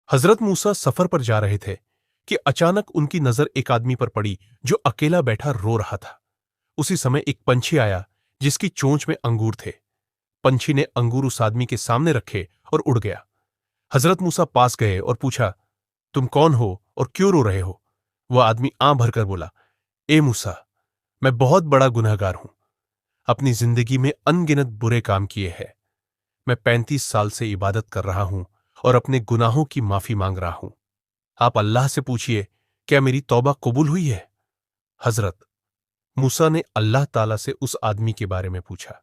हजरत मूसा सफर पर जा रहे थे कि अचानक उनकी नजर एक आदमी पर पड़ी जो अकेला बैठा रो रहा था। उसी समय एक पंछी आया जिसकी चोंच में अंगूर थे। पंछी ने अंगूर उस आदमी के सामने रखे और उड़ गया। हजरत मूसा पास गए और पूछा, तुम कौन हो और क्यों रो रहे हो? वह आदमी आं भरकर बोला, ए मूसा, मैं बहुत बड़ा गुनहगार हूं। अपनी जिंदगी में अनगिनत बुरे काम किए हैं। मैं 35 साल से इबादत कर रहा हूं और अपने गुनाहों की माफी मांग रहा हूं। आप अल्लाह से पूछिए, क्या मेरी तौबा कबूल हुई है? हजरत मूसा ने अल्लाह ताला से उस आदमी के बारे में पूछा।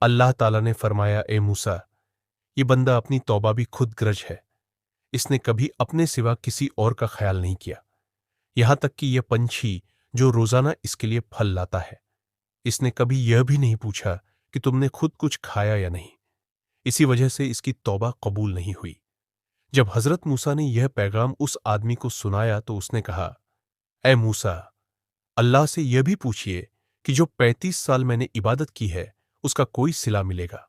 अल्लाह ताला ने फरमाया, ए मूसा, ये बंदा अपनी तौबा भी खुद ग्रज है। इसने कभी अपने सिवा किसी और का ख्याल नहीं किया। यहां तक कि यह पंछी जो रोजाना इसके लिए फल लाता है, इसने कभी यह भी नहीं पूछा कि तुमने खुद कुछ खाया या नहीं। इसी वजह से इसकी तौबा कबूल नहीं हुई। जब हजरत मूसा ने यह पैगाम उस आदमी को सुनाया तो उसने कहा, ए मूसा, अल्लाह से यह भी पूछिए कि जो 35 साल मैंने इबादत की है उसका कोई सिला मिलेगा।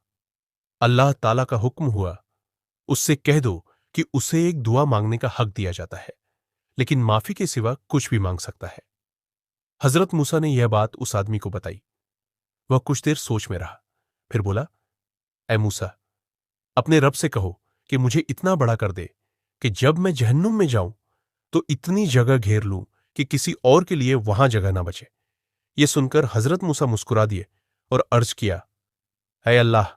अल्लाह ताला का हुक्म हुआ, उससे कह दो कि उसे एक दुआ मांगने का हक दिया जाता है, लेकिन माफी के सिवा कुछ भी मांग सकता है। हजरत मूसा ने यह बात उस आदमी को बताई। वह कुछ देर सोच में रहा, फिर बोला, ए मूसा, अपने रब से कहो कि मुझे इतना बड़ा कर दे कि जब मैं जहन्नुम में जाऊं तो इतनी जगह घेर लूं कि किसी और के लिए वहां जगह ना बचे। यह सुनकर हजरत मूसा मुस्कुरा दिए और अर्ज किया, ऐ अल्लाह,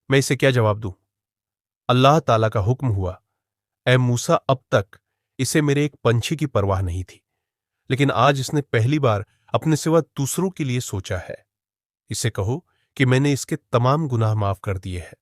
मैं इसे क्या जवाब दूं? अल्लाह ताला का हुक्म हुआ, ऐ मूसा, अब तक इसे मेरे एक पंछी की परवाह नहीं थी, लेकिन आज इसने पहली बार अपने सिवा दूसरों के लिए सोचा है। इसे कहो कि मैंने इसके तमाम गुनाह माफ कर दिए हैं।